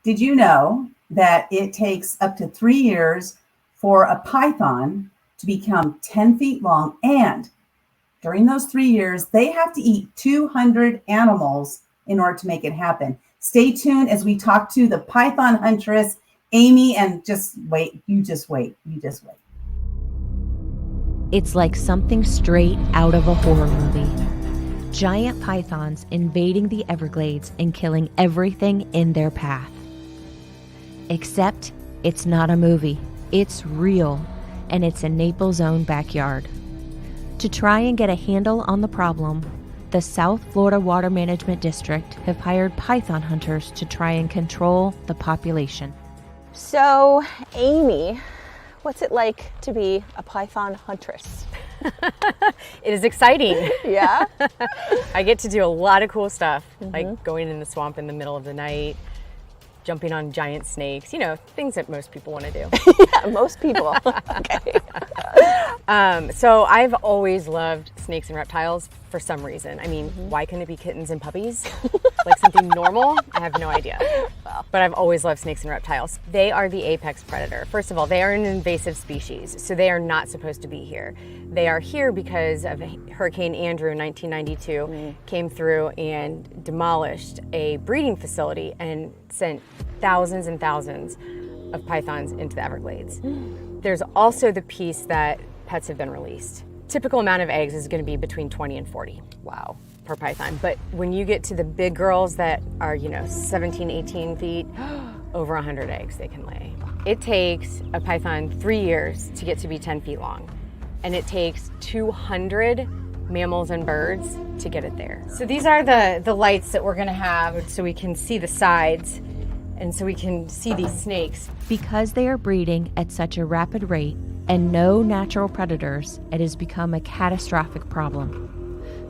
did you know that it takes up to 3 years for a python to become 10 feet long? And during those 3 years, they have to eat 200 animals in order to make it happen. Stay tuned as we talk to the Python Huntress, Amy, and just wait. You just wait. It's like something straight out of a horror movie. Giant pythons invading the Everglades and killing everything in their path. Except it's not a movie. It's real, and it's in Naples' own backyard. To try and get a handle on the problem, the South Florida Water Management District have hired python hunters to try and control the population. So, Amy, what's it like to be a python huntress? It is exciting. Yeah? I get to do a lot of cool stuff, like going in the swamp in the middle of the night, jumping on giant snakes, things that most people want to do. Yeah, most people. Okay. So I've always loved snakes and reptiles for some reason. I mean, why couldn't it be kittens and puppies? Like something normal? I have no idea. Well, but I've always loved snakes and reptiles. They are the apex predator. First of all, they are an invasive species, so they are not supposed to be here. They are here because of Hurricane Andrew in 1992 came through and demolished a breeding facility and sent thousands and thousands of pythons into the Everglades. There's also the piece that pets have been released. Typical amount of eggs is going to be between 20 and 40. Wow. Per python. But when you get to the big girls that are, 17, 18 feet, over 100 eggs they can lay. It takes a python 3 years to get to be 10 feet long. And it takes 200 mammals and birds to get it there. So these are the lights that we're going to have so we can see the sides and so we can see these snakes. Because they are breeding at such a rapid rate and no natural predators, it has become a catastrophic problem.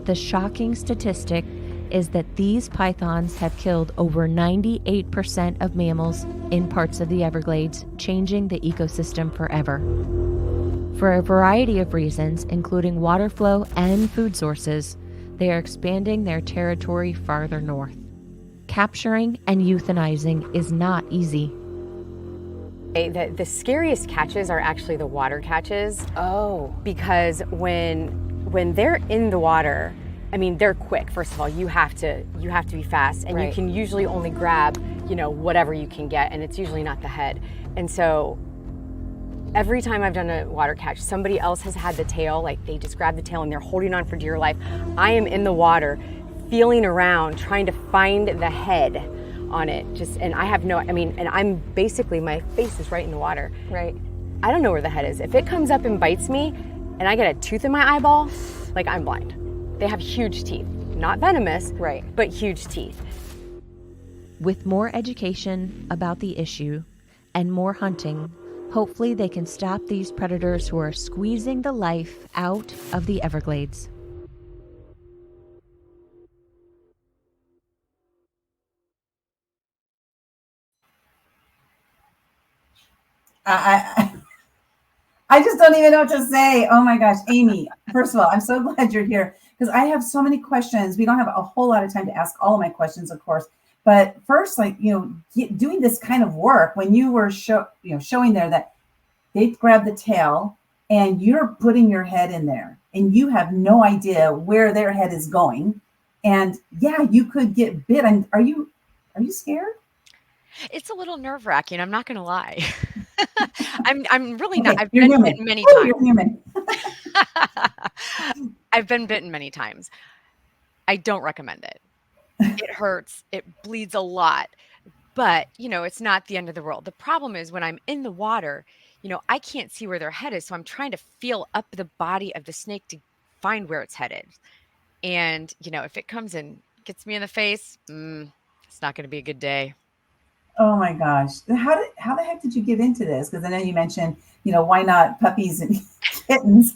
The shocking statistic is that these pythons have killed over 98% of mammals in parts of the Everglades, changing the ecosystem forever. For a variety of reasons, including water flow and food sources, they are expanding their territory farther north. Capturing and euthanizing is not easy. The scariest catches are actually the water catches. Oh. Because when they're in the water, I mean, they're quick. First of all, you have to be fast, and right. You can usually only grab, whatever you can get, and it's usually not the head. And so every time I've done a water catch, somebody else has had the tail, like they just grab the tail and they're holding on for dear life. I am in the water, feeling around, trying to find the head on it. And I have and I'm basically, my face is right in the water. Right. I don't know where the head is. If it comes up and bites me and I get a tooth in my eyeball, like I'm blind. They have huge teeth, not venomous, right, but huge teeth. With more education about the issue and more hunting, hopefully they can stop these predators who are squeezing the life out of the Everglades. I just don't even know what to say. Oh my gosh, Amy, first of all, I'm so glad you're here because I have so many questions. We don't have a whole lot of time to ask all of my questions, of course. But first, doing this kind of work, when you were showing there that they grab the tail and you're putting your head in there and you have no idea where their head is going. And yeah, you could get bit. Are you scared? It's a little nerve-wracking, I'm not gonna lie. I'm really not. I've You're been human. bitten many Oh, times. you're human. I've been bitten many times. I don't recommend it. It hurts, it bleeds a lot, but, it's not the end of the world. The problem is when I'm in the water, I can't see where their head is, so I'm trying to feel up the body of the snake to find where it's headed. And, if it comes and gets me in the face, it's not gonna be a good day. Oh my gosh. How the heck did you get into this? Because I know you mentioned, why not puppies and kittens,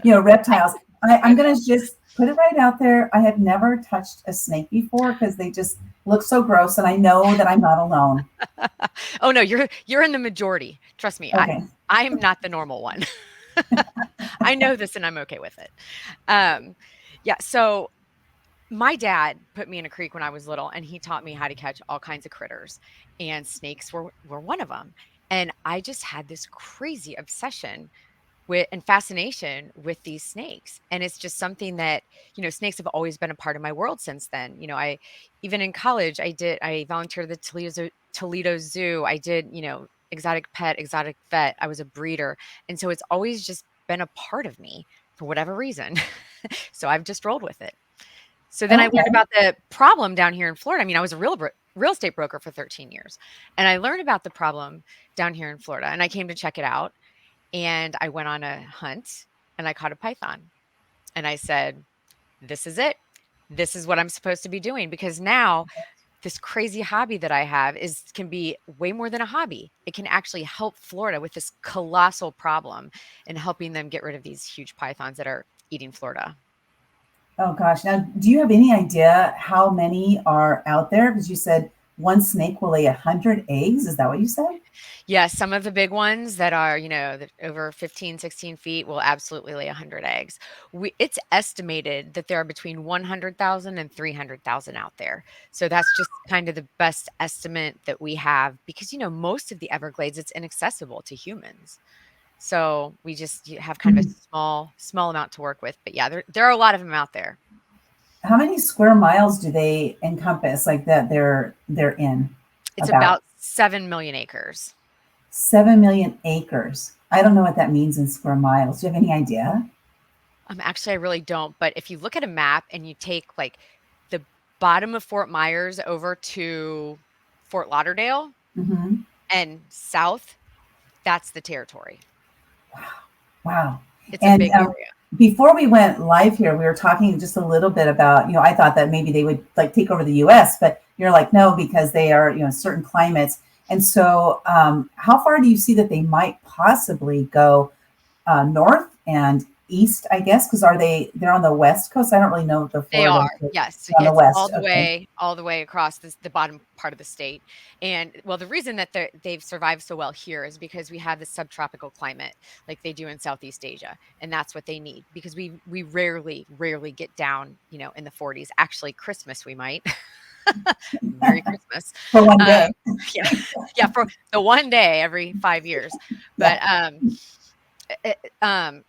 reptiles. I'm going to just put it right out there. I have never touched a snake before because they just look so gross. And I know that I'm not alone. Oh no, you're in the majority. Trust me. Okay. I am not the normal one. I know this and I'm okay with it. Yeah. So My dad put me in a creek when I was little, and he taught me how to catch all kinds of critters, and snakes were one of them. And I just had this crazy obsession with and fascination with these snakes. And it's just something that, snakes have always been a part of my world since then. I even in college, I volunteered at the Toledo Zoo. I did, exotic pet, exotic vet. I was a breeder. And so it's always just been a part of me for whatever reason. So I've just rolled with it. So then I learned Okay. about the problem down here in Florida. I mean, I was a real estate broker for 13 years, and I learned about the problem down here in Florida, and I came to check it out. And I went on a hunt, and I caught a python, and I said, "This is it. This is what I'm supposed to be doing." Because now this crazy hobby that I have can be way more than a hobby. It can actually help Florida with this colossal problem and helping them get rid of these huge pythons that are eating Florida. Oh gosh. Now, do you have any idea how many are out there? Because you said one snake will lay 100 eggs. Is that what you said? Yeah, some of the big ones that are, over 15, 16 feet will absolutely lay 100 eggs. It's estimated that there are between 100,000 and 300,000 out there. So that's just kind of the best estimate that we have because, most of the Everglades, it's inaccessible to humans. So we just have kind of a small amount to work with. But yeah, there are a lot of them out there. How many square miles do they encompass like that they're in? It's about 7 million acres. 7 million acres. I don't know what that means in square miles. Do you have any idea? Actually, I really don't. But if you look at a map and you take like the bottom of Fort Myers over to Fort Lauderdale and south, that's the territory. Wow. It's a big area. Before we went live here, we were talking just a little bit about, I thought that maybe they would like take over the US, but you're like, no, because they are, certain climates. And so how far do you see that they might possibly go north and east, I guess? Because they're on the West Coast? I don't really know the They Florida. are, yes. On the west. All the way across the bottom part of the state. And well, the reason that they've survived so well here is because we have the subtropical climate like they do in Southeast Asia. And that's what they need because we rarely get down, in the 40s. Actually, Christmas, we might. Merry Christmas. For one day. Yeah, for the one day every 5 years. But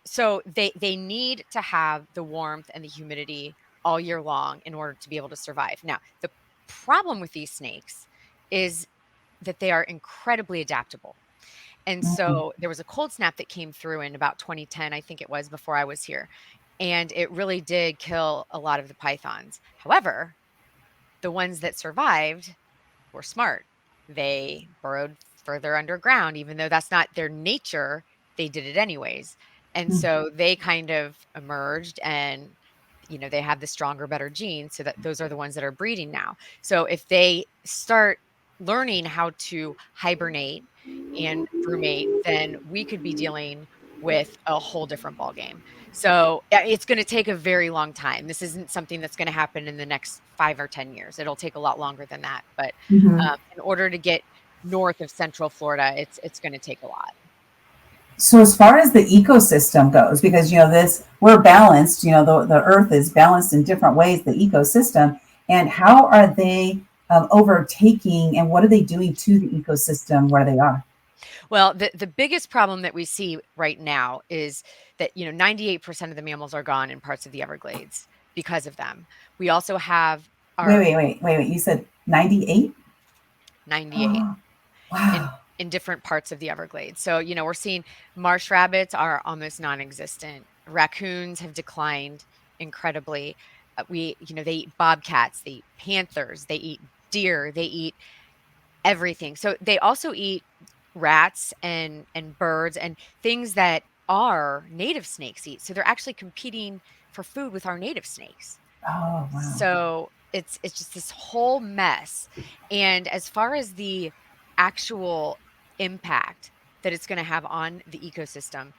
so they need to have the warmth and the humidity all year long in order to be able to survive. Now, the problem with these snakes is that they are incredibly adaptable. And so there was a cold snap that came through in about 2010, I think it was, before I was here. And it really did kill a lot of the pythons. However, the ones that survived were smart. They burrowed further underground, even though that's not their nature. They did it anyways. And so they kind of emerged and, they have the stronger, better genes. So that those are the ones that are breeding now. So if they start learning how to hibernate and brumate, then we could be dealing with a whole different ballgame. So it's going to take a very long time. This isn't something that's going to happen in the next 5 or 10 years. It'll take a lot longer than that. But in order to get north of Central Florida, it's going to take a lot. So as far as the ecosystem goes, because we're balanced, the earth is balanced in different ways, the ecosystem, and how are they overtaking and what are they doing to the ecosystem where they are? Well, the biggest problem that we see right now is that 98% of the mammals are gone in parts of the Everglades because of them. We also have Wait. You said 98? 98. Wow. In different parts of the Everglades. So, we're seeing marsh rabbits are almost non-existent. Raccoons have declined incredibly. They eat bobcats, they eat panthers, they eat deer, they eat everything. So they also eat rats and birds and things that our native snakes eat. So they're actually competing for food with our native snakes. Oh, wow. So it's just this whole mess. And as far as the actual impact that it's going to have on the ecosystem,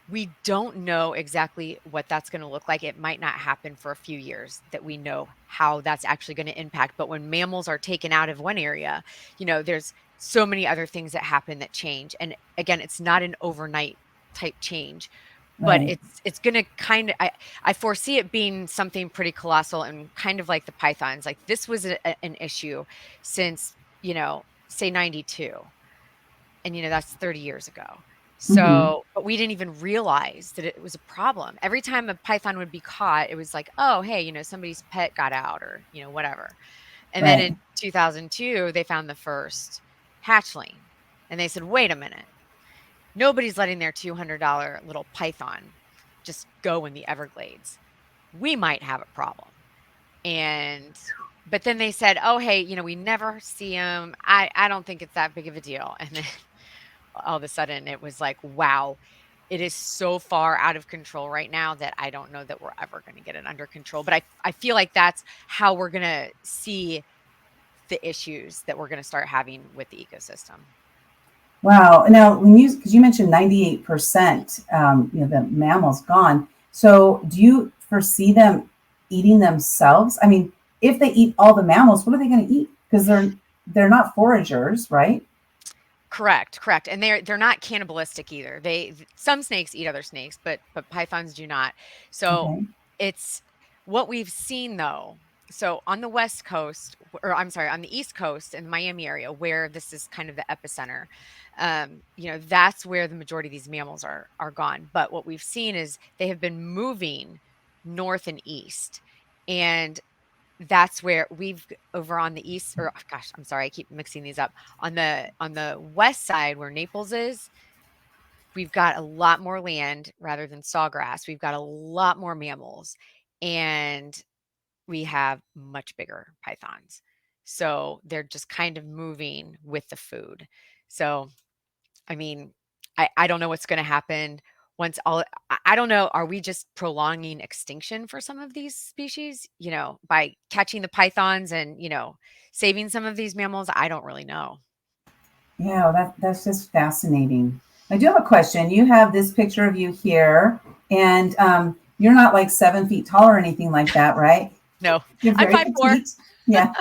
we don't know exactly what that's going to look like. It might not happen for a few years that we know how that's actually going to impact. But when mammals are taken out of one area, there's so many other things that happen that change. And again, it's not an overnight type change. but Right. it's gonna kind of I foresee it being something pretty colossal and kind of like the pythons. Like this was an issue since, say 92. And that's 30 years ago. Hmm. So, but we didn't even realize that it was a problem. Every time a python would be caught, it was like, oh, hey, somebody's pet got out or, whatever. And then Right. in 2002, they found the first hatchling. And they said, wait a minute, nobody's letting their $200 little python just go in the Everglades. We might have a problem. And but then they said, oh, hey, we never see them. I don't think it's that big of a deal. And then all of a sudden it was like, wow, it is so far out of control right now that I don't know that we're ever going to get it under control. But I feel like that's how we're going to see the issues that we're going to start having with the ecosystem. Wow. Now, because you mentioned 98%, the mammals gone. So, do you foresee them eating themselves? I mean, if they eat all the mammals, what are they going to eat? Because they're not foragers, right? Correct. And they're not cannibalistic either. Some snakes eat other snakes, but pythons do not. So Okay. it's what we've seen though. So on the West Coast, or I'm sorry, on the East Coast in the Miami area, where this is kind of the epicenter, that's where the majority of these mammals are gone. But what we've seen is they have been moving north and east, and that's where we've over on the east, or gosh, I'm sorry, I keep mixing these up. On the west side where Naples is, we've got a lot more land rather than sawgrass. We've got a lot more mammals, and we have much bigger pythons. So they're just kind of moving with the food. So I mean, I don't know what's going to happen once all. I don't know. Are we just prolonging extinction for some of these species? By catching the pythons and saving some of these mammals. I don't really know. Yeah, well, that's just fascinating. I do have a question. You have this picture of you here, and you're not like 7 feet tall or anything like that, right? No, You're I'm very 5'4". petite. Yeah.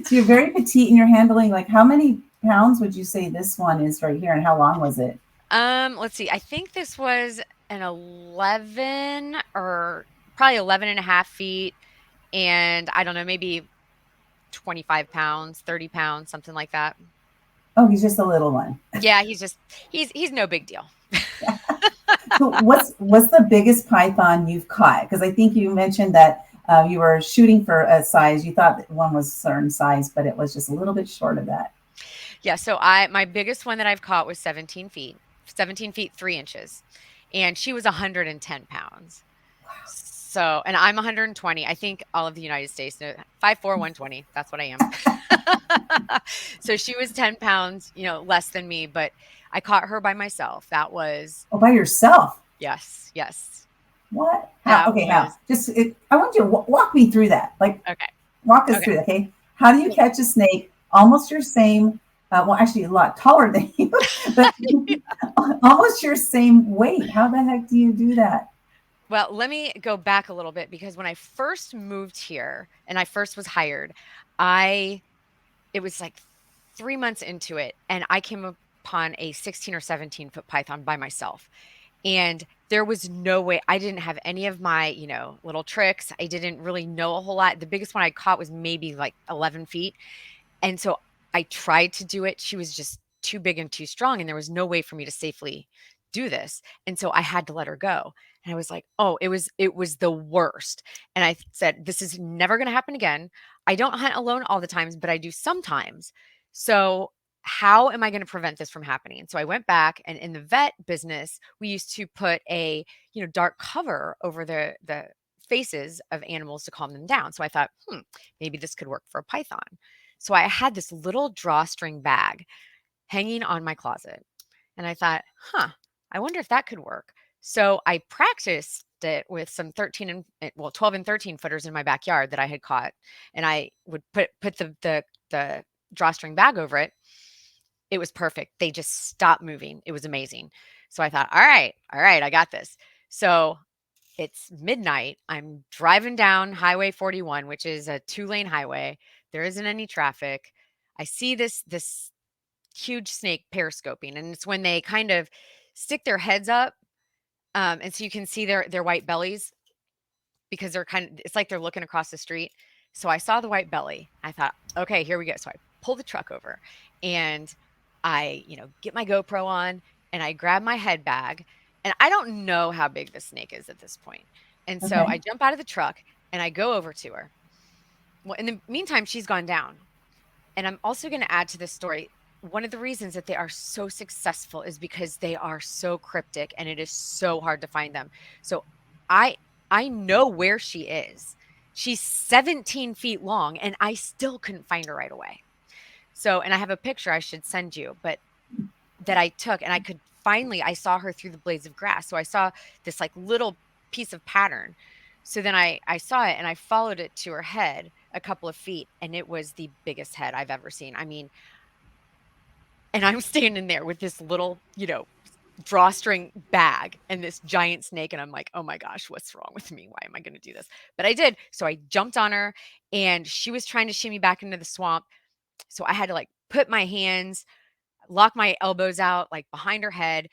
So you're very petite, and you're handling like how many pounds would you say this one is right here, and how long was it? Let's see. I think this was an 11 or probably 11 and a half feet, and I don't know, maybe 25 pounds, 30 pounds, something like that. Oh, he's just a little one. Yeah, he's no big deal. So what's the biggest python you've caught? Because I think you mentioned that you were shooting for a size. You thought that one was a certain size, but it was just a little bit short of that. Yeah, so my biggest one that I've caught was 17 feet 3 inches, and she was 110 pounds. So, and I'm 120. I think all of the United States know 5'4", 120. That's what I am. So she was 10 pounds, less than me, but I caught her by myself. That was, Oh, by yourself? yes. What? How? That Okay, how? was I want you to walk me through that. Like, okay. walk us Okay. through that. Okay, how do you catch a snake almost your same? Well, actually, a lot taller than you, but almost your same weight. How the heck do you do that? Well, let me go back a little bit because when I first moved here and I first was hired, it was like 3 months into it, and I came upon a 16 or 17-foot python by myself. And there was no way. I didn't have any of my, little tricks. I didn't really know a whole lot. The biggest one I caught was maybe like 11 feet. And so I tried to do it. She was just too big and too strong, and there was no way for me to safely do this. And so I had to let her go. And I was like, "Oh, it was the worst." And I said, "This is never going to happen again. I don't hunt alone all the times, but I do sometimes. So how am I going to prevent this from happening?" So I went back, and in the vet business, we used to put a, dark cover over the faces of animals to calm them down. So I thought, maybe this could work for a python. So I had this little drawstring bag hanging on my closet. And I thought, I wonder if that could work. So I practiced it with some 12 and 13 footers in my backyard that I had caught. And I would put the drawstring bag over it. It was perfect. They just stopped moving. It was amazing. So I thought, all right, I got this. So it's midnight. I'm driving down Highway 41, which is a 2-lane highway. There isn't any traffic. I see this huge snake periscoping, and it's when they kind of stick their heads up And so you can see their white bellies because it's like they're looking across the street. So I saw the white belly. I thought, okay, here we go. So I pull the truck over and I, get my GoPro on and I grab my head bag. And I don't know how big the snake is at this point. And so Okay. I jump out of the truck and I go over to her. Well, in the meantime, she's gone down. And I'm also going to add to this story. One of the reasons that they are so successful is because they are so cryptic and it is so hard to find them. So I I know where she is. She's 17 feet long and I still couldn't find her right away. So, and I have a picture I should send you, but that I took and I saw her through the blades of grass. So I saw this like little piece of pattern. So then I saw it and I followed it to her head a couple of feet and it was the biggest head I've ever seen. I mean, and I'm standing there with this little, drawstring bag and this giant snake. And I'm like, oh my gosh, what's wrong with me? Why am I going to do this? But I did. So I jumped on her and she was trying to shimmy back into the swamp. So I had to like put my hands, lock my elbows out like behind her head.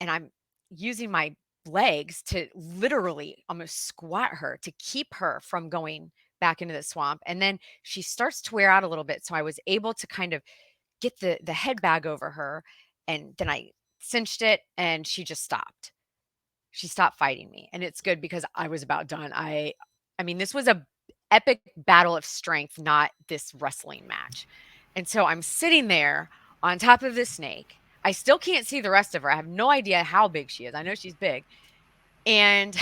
And I'm using my legs to literally almost squat her to keep her from going back into the swamp. And then she starts to wear out a little bit. So I was able to kind of get the head bag over her. And then I cinched it and she just stopped. She stopped fighting me. And it's good because I was about done. I mean, this was a epic battle of strength, not this wrestling match. And so I'm sitting there on top of this snake. I still can't see the rest of her. I have no idea how big she is. I know she's big. And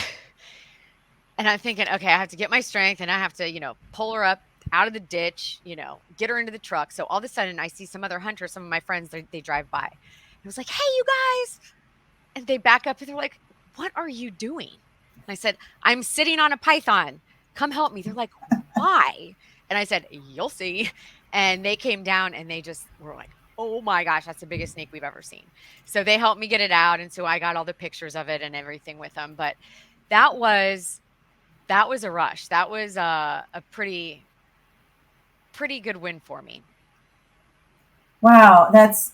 and I'm thinking, okay, I have to get my strength and I have to, pull her up out of the ditch, get her into the truck. So all of a sudden I see some other hunters, some of my friends, they drive by. I was like, hey, you guys. And they back up and they're like, what are you doing? And I said, I'm sitting on a python. Come help me. They're like, why? And I said, you'll see. And they came down and they just were like, oh my gosh, that's the biggest snake we've ever seen. So they helped me get it out. And so I got all the pictures of it and everything with them. But that was a rush. That was a pretty good win for me. Wow, that's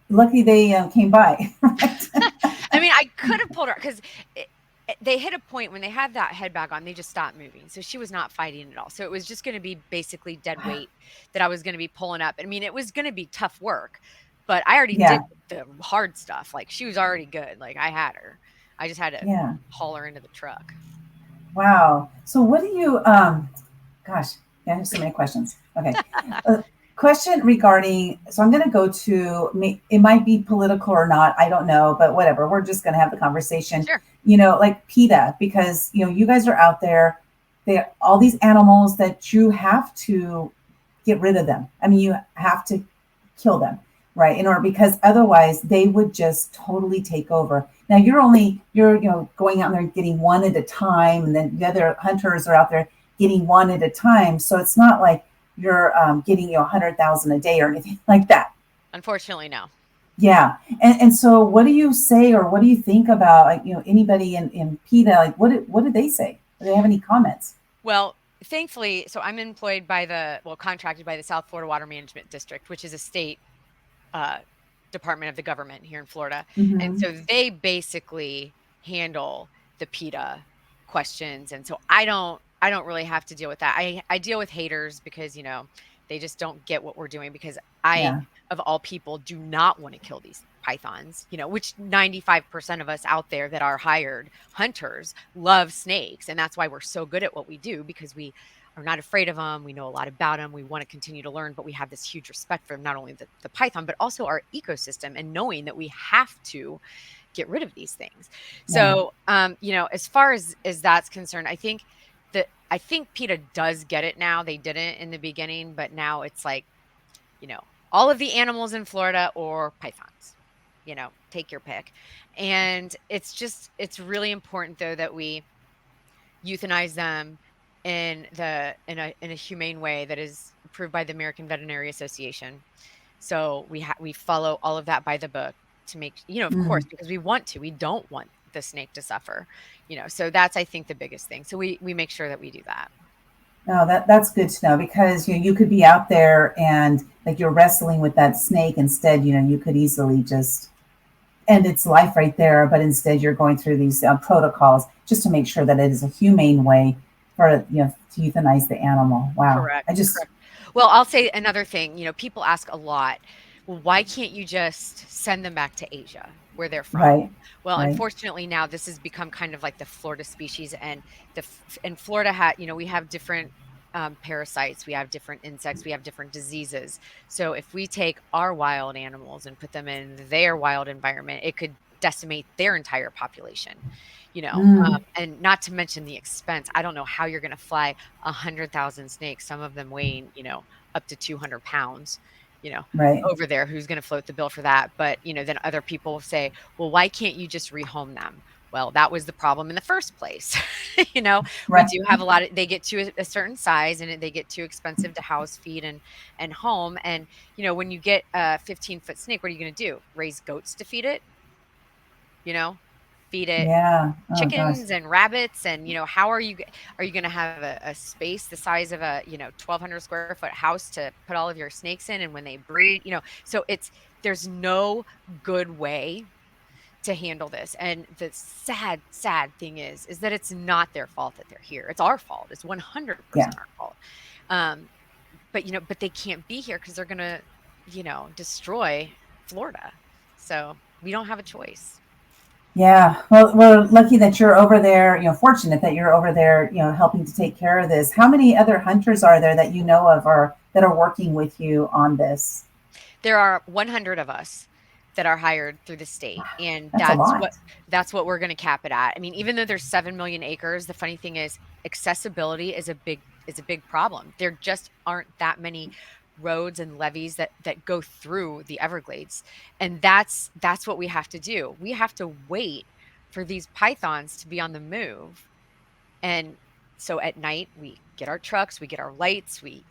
lucky they came by. Right? I mean, I could have pulled her because they hit a point when they had that head bag on, they just stopped moving. So she was not fighting at all. So it was just going to be basically dead weight that I was going to be pulling up. I mean, it was going to be tough work, but I already did the hard stuff. Like she was already good. Like I had her. I just had to haul her into the truck. Wow. So what do you, gosh, I have so many questions. Okay. Question regarding, so I'm going to go to, it might be political or not, I don't know, but whatever. We're just going to have the conversation. Sure. Like PETA, because, you guys are out there, all these animals that you have to get rid of them. I mean, you have to kill them, right? Because otherwise they would just totally take over. Now you're going out there getting one at a time, and then the other hunters are out there getting one at a time. So it's not like you're getting 100,000 a day or anything like that. Unfortunately, no. Yeah. And so what do you say, or what do you think about anybody in PETA? Like what did they say? Do they have any comments? Well, thankfully, so I'm employed contracted by the South Florida Water Management District, which is a state department of the government here in Florida. Mm-hmm. And so they basically handle the PETA questions. And so I don't really have to deal with that. I deal with haters because, they just don't get what we're doing, because of all people, do not want to kill these pythons, which 95% of us out there that are hired hunters love snakes. And that's why we're so good at what we do, because we are not afraid of them. We know a lot about them. We want to continue to learn, but we have this huge respect for not only the python, but also our ecosystem, and knowing that we have to get rid of these things. So, as far as that's concerned, I think PETA does get it now. They didn't in the beginning, but now it's like, all of the animals in Florida or pythons, take your pick. And it's really important though that we euthanize them in a humane way that is approved by the American Veterinary Association. So we follow all of that by the book to make, of course, because we don't want the snake to suffer, so that's, I think, the biggest thing. So we make sure that we do that. No, that's good to know, because you could be out there and like you're wrestling with that snake instead, you could easily just end its life right there, but instead you're going through these protocols just to make sure that it is a humane way for, to euthanize the animal. Wow. Correct. I just, Correct. Well, I'll say another thing. People ask a lot, well, why can't you just send them back to Asia where they're from? right, Well, right. unfortunately, now this has become kind of like the Florida species, and Florida we have different parasites, we have different insects, we have different diseases. So if we take our wild animals and put them in their wild environment, it could decimate their entire population. And not to mention the expense. I don't know how you're going to fly 100,000 snakes, some of them weighing, up to 200 pounds, Right. over there. Who's going to float the bill for that? But, then other people say, well, why can't you just rehome them? Well, that was the problem in the first place. We Right. do have they get to a certain size, and they get too expensive to house, feed, and home. And, when you get a 15-foot snake, what are you going to do? Raise goats to feed it? Feed it Yeah. Oh gosh. chickens and rabbits, and how are you going to have a space the size of a 1,200 square foot house to put all of your snakes in, and when they breed, so there's no good way to handle this. And the sad thing is that it's not their fault that they're here. It's our fault. It's 100% Yeah. our fault. But they can't be here because they're gonna destroy Florida, so we don't have a choice. Yeah, well, we're lucky that you're over there, fortunate that you're over there, helping to take care of this. How many other hunters are there that you know of or that are working with you on this? There are 100 of us that are hired through the state, and That's a lot. that's what we're going to cap it at. I mean, even though there's 7 million acres, the funny thing is accessibility is a big problem. There just aren't that many roads and levees that go through the Everglades, and that's what we have to do. We have to wait for these pythons to be on the move. And so at night we get our trucks, we get our lights, we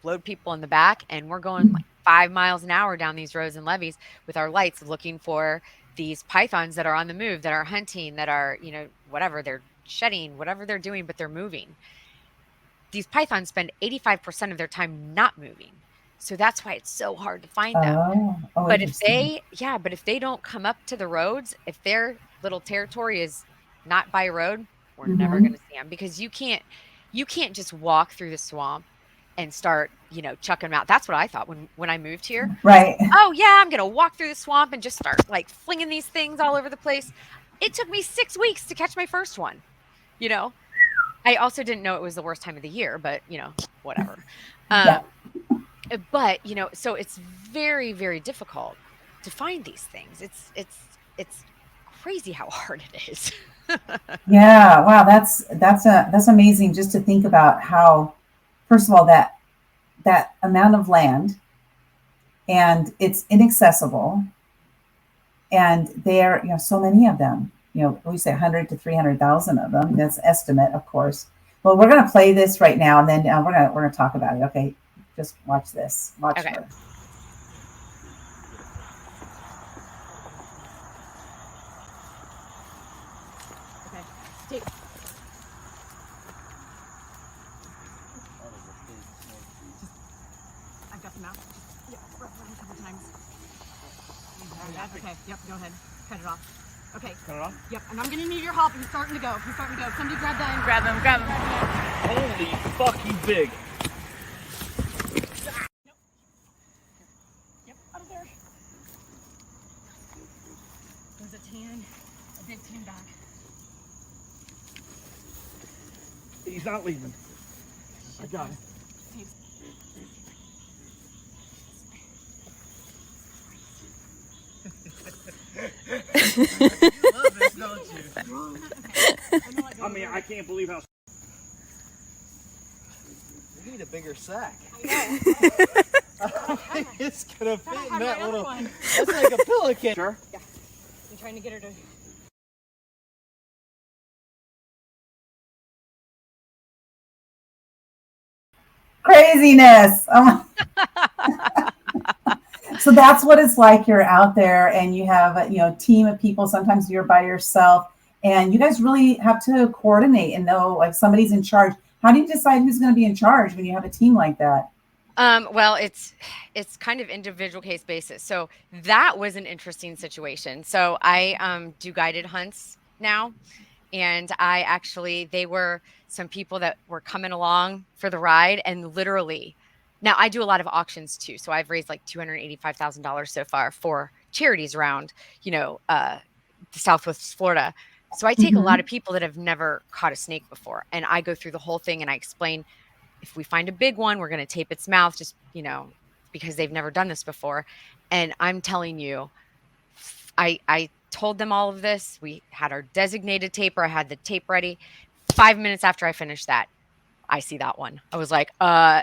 load people in the back, and we're going like 5 miles an hour down these roads and levees with our lights, looking for these pythons that are on the move, that are hunting, that are whatever, they're shedding, whatever they're doing, but they're moving. These pythons spend 85% of their time not moving. So that's why it's so hard to find them. But if they don't come up to the roads, if their little territory is not by road, we're never going to see them, because you can't just walk through the swamp and start, chucking them out. That's what I thought when I moved here. Right. Oh yeah, I'm going to walk through the swamp and just start like flinging these things all over the place. It took me 6 weeks to catch my first one. I also didn't know it was the worst time of the year, but whatever. Yeah. But so it's very, very difficult to find these things. It's crazy how hard it is. Yeah. Wow. That's amazing just to think about how, first of all, that amount of land, and it's inaccessible, and there so many of them. We say 100 to 300,000 of them. That's estimate, of course. Well, we're going to play this right now, and then we're going to talk about it. Okay, just watch this. Watch Okay. her. Okay. I've got them out. Yep, rough around a couple times. Okay. Yep. Go ahead. Cut it off. Okay. Cut it off? Yep. And I'm gonna need your help. He's starting to go. Somebody grab that and Grab him. Holy fuck, he's big. Yep, out of there. There's a big tan dog. He's not leaving. I got him. You love this, don't you? I mean, I can't believe how. We need a bigger sack. I think it's gonna fit in that little. That's like a pillowcase. Sure. Yeah. I'm trying to get her to. Craziness. Oh So that's what it's like. You're out there and you have a team of people. Sometimes you're by yourself, and you guys really have to coordinate and know like somebody's in charge. How do you decide who's going to be in charge when you have a team like that? Well, it's kind of individual case basis. So that was an interesting situation. So I do guided hunts now, and they were some people that were coming along for the ride, and literally, now I do a lot of auctions too. So I've raised like $285,000 so far for charities around, the Southwest Florida. So I take a lot of people that have never caught a snake before, and I go through the whole thing and I explain, if we find a big one, we're going to tape its mouth, just, because they've never done this before. And I'm telling you, I told them all of this. We had our designated taper. I had the tape ready. 5 minutes after I finished that, I see that one. I was like,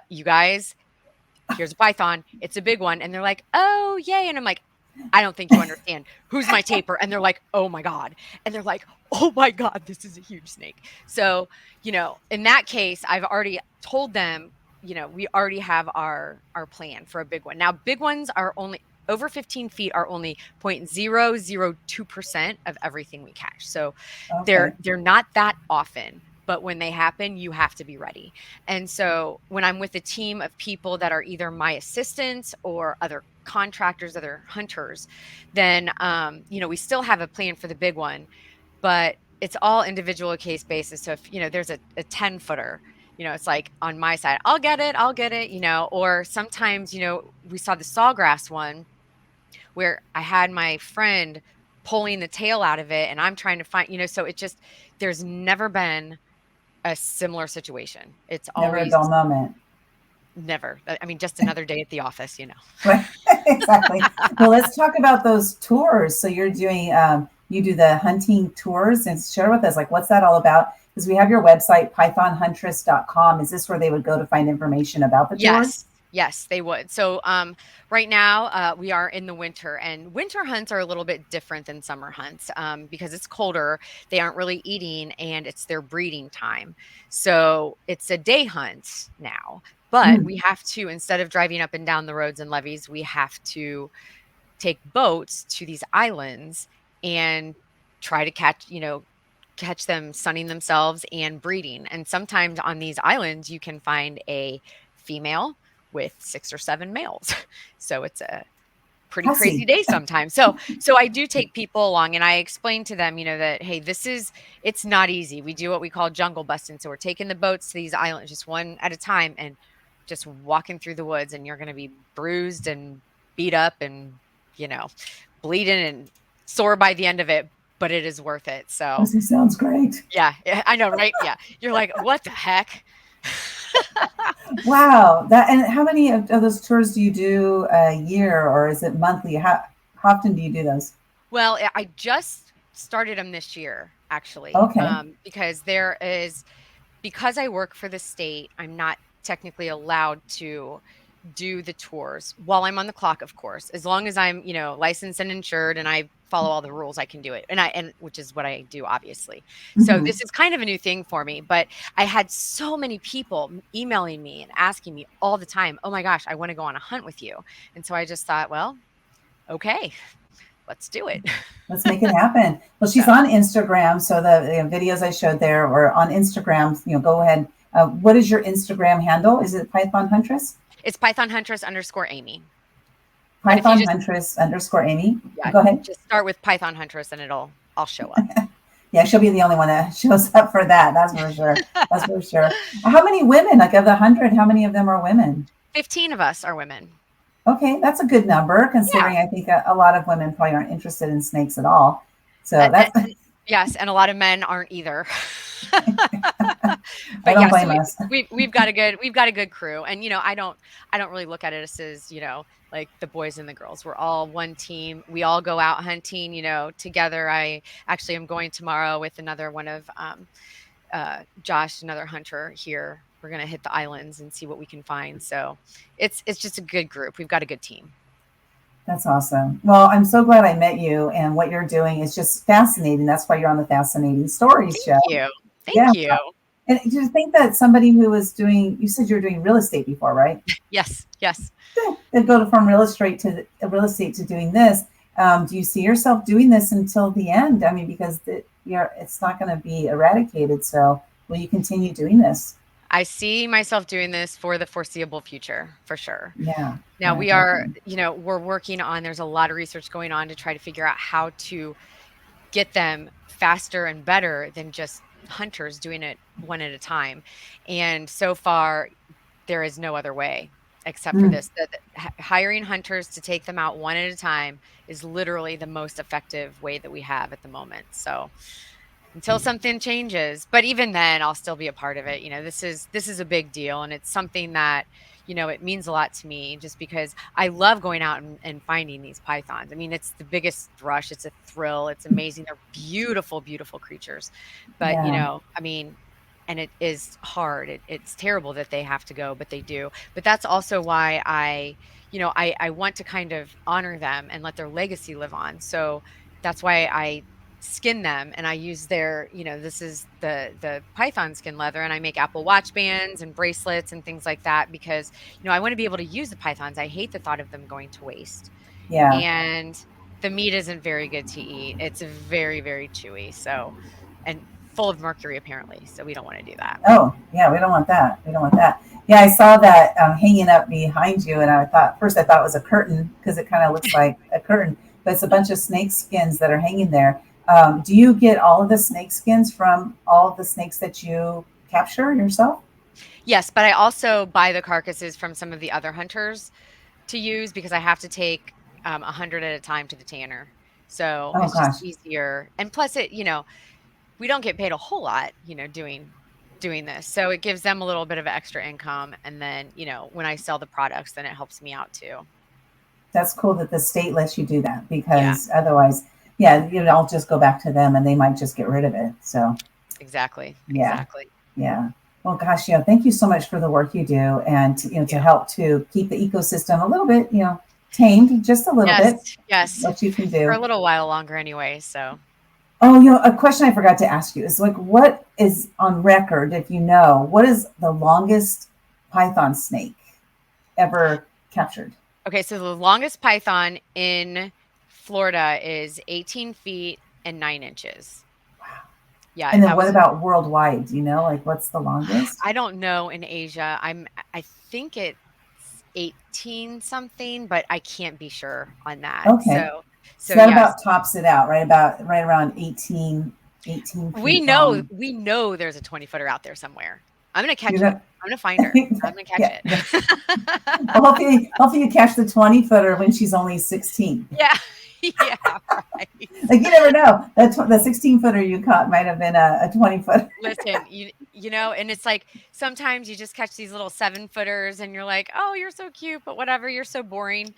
you guys, here's a python. It's a big one. And they're like, oh, yay. And I'm like, I don't think you understand. Who's my taper? And they're like, oh my God. And they're like, oh my God, this is a huge snake. So, in that case, I've already told them, we already have our plan for a big one. Now, big ones are only over 15 feet, are only 0.002% of everything we catch. So they're not that often, but when they happen, you have to be ready. And so when I'm with a team of people that are either my assistants or other contractors, other hunters, then, we still have a plan for the big one, but it's all individual case basis. So if, there's a 10 footer, it's like on my side, I'll get it, or sometimes, we saw the sawgrass one where I had my friend pulling the tail out of it and I'm trying to find, so there's never been a similar situation. It's Never always a dull moment. Never. I mean, just another day at the office, Right. Exactly. Well, let's talk about those tours. So you're doing, you do the hunting tours, and share with us, like, what's that all about? Because we have your website, pythonhuntress.com. Is this where they would go to find information about the tours? Yes, they would. So right now we are in the winter, and winter hunts are a little bit different than summer hunts because it's colder. They aren't really eating, and it's their breeding time. So it's a day hunt now, but we have to, instead of driving up and down the roads and levees, we have to take boats to these islands and try to catch them sunning themselves and breeding. And sometimes on these islands, you can find a female with 6 or 7 males. So it's a pretty crazy day sometimes. So I do take people along, and I explain to them, that, hey, it's not easy. We do what we call jungle busting. So we're taking the boats to these islands just one at a time and just walking through the woods, and you're going to be bruised and beat up and, bleeding and sore by the end of it, but it is worth it. So this sounds great. Yeah, I know, right? Yeah. You're like, what the heck? Wow. And how many of those tours do you do a year, or is it monthly? How often do you do those? Well, I just started them this year, actually. Okay. Because I work for the state, I'm not technically allowed to do the tours while I'm on the clock, of course. As long as I'm, licensed and insured and I follow all the rules, I can do it. And which is what I do, obviously. So this is kind of a new thing for me, but I had so many people emailing me and asking me all the time, oh my gosh, I want to go on a hunt with you. And so I just thought, well, okay, let's do it. Let's make it happen. Well, she's on Instagram. So the videos I showed there were on Instagram. Go ahead. What is your Instagram handle? Is it Python Huntress? It's Python Huntress _Amy. Python Huntress _Amy. Yeah, go ahead. Just start with Python Huntress and I'll show up. Yeah, she'll be the only one that shows up for that. That's for sure. That's for sure. How many women, like of the 100, how many of them are women? 15 of us are women. Okay, that's a good number considering I think a lot of women probably aren't interested in snakes at all. So that's yes, and a lot of men aren't either. I don't blame us. We've got a good crew, and I don't really look at it as like the boys and the girls. We're all one team. We all go out hunting, together. I actually am going tomorrow with another one of Josh, another hunter here. We're gonna hit the islands and see what we can find. So it's just a good group. We've got a good team. That's awesome. Well, I'm so glad I met you, and what you're doing is just fascinating. That's why you're on the Fascinating Stories show. Thank you. And do you think that somebody who was doing, you said you were doing real estate before, right? Yes. They go from real estate to doing this. Do you see yourself doing this until the end? I mean, because it's not going to be eradicated. So will you continue doing this? I see myself doing this for the foreseeable future, for sure. Yeah. Now Yeah, we are, definitely. we're working on, there's a lot of research going on to try to figure out how to get them faster and better than just hunters doing it one at a time. And so far, there is no other way except for Mm, this. Hiring hunters to take them out one at a time is literally the most effective way that we have at the moment. So until something changes, but even then I'll still be a part of it. This is a big deal, and it's something that, it means a lot to me just because I love going out and finding these pythons. I mean, it's the biggest thrush. It's a thrill. It's amazing. They're beautiful, beautiful creatures. But, yeah. I mean, and it is hard. It's terrible that they have to go, but they do. But that's also why I want to kind of honor them and let their legacy live on. So that's why I skin them, and I use their, this is the python skin leather, and I make Apple Watch bands and bracelets and things like that because, I want to be able to use the pythons. I hate the thought of them going to waste. Yeah. And the meat isn't very good to eat. It's very, very chewy. So, and full of mercury apparently. So we don't want to do that. Oh, yeah. We don't want that. We don't want that. Yeah, I saw that hanging up behind you, and I thought it was a curtain because it kind of looks like a curtain, but it's a bunch of snake skins that are hanging there. Do you get all of the snake skins from all of the snakes that you capture yourself? Yes, but I also buy the carcasses from some of the other hunters to use because I have to take 100 at a time to the tanner. So Oh it's just gosh. easier. And plus we don't get paid a whole lot, doing this. So it gives them a little bit of extra income. And then, when I sell the products, then it helps me out too. That's cool that the state lets you do that Yeah, because otherwise, yeah, I'll just go back to them and they might just get rid of it. So exactly. yeah, Exactly. yeah. Well, gosh, thank you so much for the work you do and to Yeah. help to keep the ecosystem a little bit, tamed just a little Yes. bit. Yes. What you can For do. a little while longer anyway. So Oh, a question I forgot to ask you is like, what is on record, if what is the longest python snake ever captured? okay, so the longest python in Florida is 18 feet and 9 inches. Yeah, And then that what was about worldwide? Do you know, like, what's the longest? I don't know in Asia. I think it's 18 something, but I can't be sure on that. Okay. So So that yes, about tops it out, right around 18 we feet know long. we know there's a 20 footer out there somewhere. I'm gonna You catch it. know, I'm gonna find her. I'm gonna catch yeah. it. Well, hopefully you catch the 20-footer when she's only 16. Yeah, yeah, right. Like you never know. The 16-footer you caught might have been a 20-footer. Listen, and it's like sometimes you just catch these little 7-footers and you're like, "Oh, you're so cute, but whatever, you're so boring."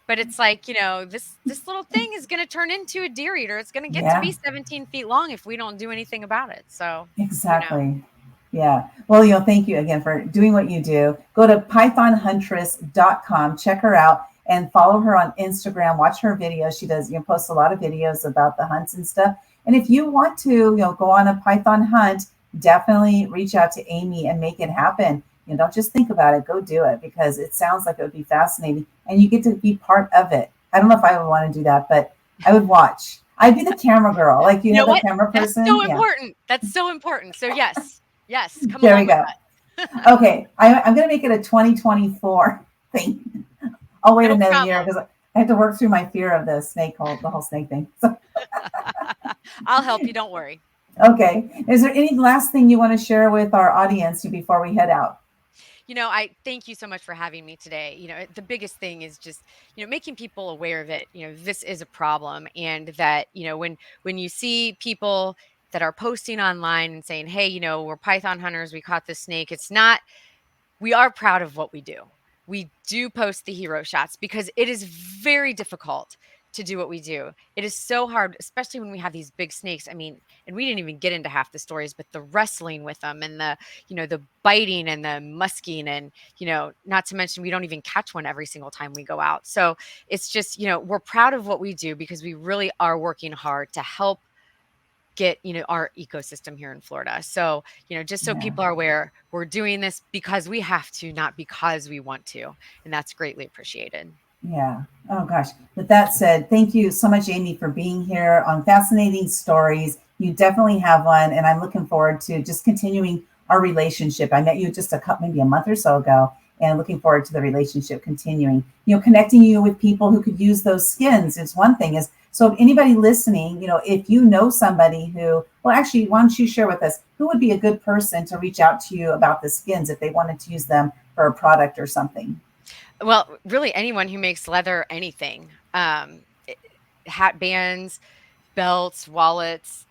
But it's like, this little thing is going to turn into a deer eater. It's going to get to Yeah, be 17 feet long if we don't do anything about it. So, you know, exactly. Yeah. Well, thank you again for doing what you do. Go to pythonhuntress.com, check her out, and follow her on Instagram. Watch her videos. She does, post a lot of videos about the hunts and stuff. And if you want to, go on a python hunt, definitely reach out to Amy and make it happen. Don't just think about it. Go do it because it sounds like it would be fascinating, and you get to be part of it. I don't know if I would want to do that, but I would watch. I'd be the camera girl, like you know the what? camera That's person. so Yeah. important. That's so important. So yes, come There we along with go. that. Okay, I'm going to make it a 2024 thing. I'll wait No another year problem. because I have to work through my fear of the whole snake thing. So, I'll help you. Don't worry. okay, is there any last thing you want to share with our audience before we head out? I thank you so much for having me today. The biggest thing is just, making people aware that, this is a problem, and that, when you see people that are posting online and saying, "Hey, we're python hunters, we caught this snake." It's not, we are proud of what we do. We do post the hero shots because it is very difficult to do what we do. It is so hard, especially when we have these big snakes. I mean, and we didn't even get into half the stories, but the wrestling with them and the biting and the musking, and, not to mention we don't even catch one every single time we go out. So it's just, we're proud of what we do because we really are working hard to help get our ecosystem here in Florida. So just so Yeah. people are aware, we're doing this because we have to, not because we want to, and that's greatly appreciated. Yeah. Oh gosh. With that said, thank you so much, Amy, for being here on Fascinating Stories. You definitely have one, and I'm looking forward to just continuing our relationship. I met you just maybe a month or so ago, and looking forward to the relationship continuing. Connecting you with people who could use those skins is one thing. So if anybody listening, if you know somebody who, well, actually, why don't you share with us who would be a good person to reach out to you about the skins if they wanted to use them for a product or something? Well, really anyone who makes leather, anything, hat bands, belts, wallets,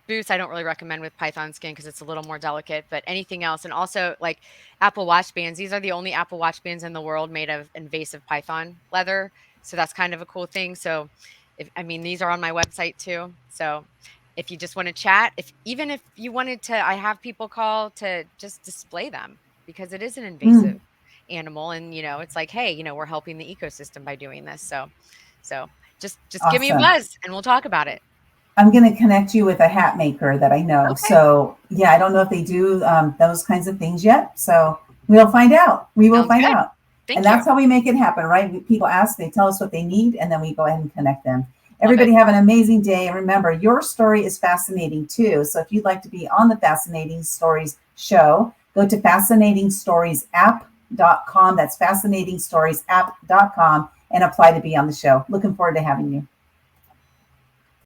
boots. I don't really recommend with python skin because it's a little more delicate, but anything else. And also like Apple Watch bands. These are the only Apple Watch bands in the world made of invasive python leather. So that's kind of a cool thing. So these are on my website too. So if you just want to chat, even if you wanted to, I have people call to just display them because it is an invasive animal. And, it's like, hey, we're helping the ecosystem by doing this. So just give me a Awesome. buzz and we'll talk about it. I'm going to connect you with a hat maker that I know. Okay. So yeah, I don't know if they do those kinds of things yet. So we'll find out. We will find out. And that's how we make it happen, right? People ask, they tell us what they need, and then we go ahead and connect them. Everybody have an amazing day. And remember, your story is fascinating too. So if you'd like to be on the Fascinating Stories show, go to fascinatingsoriesapp.com. That's fascinatingsoriesapp.com and apply to be on the show. Looking forward to having you.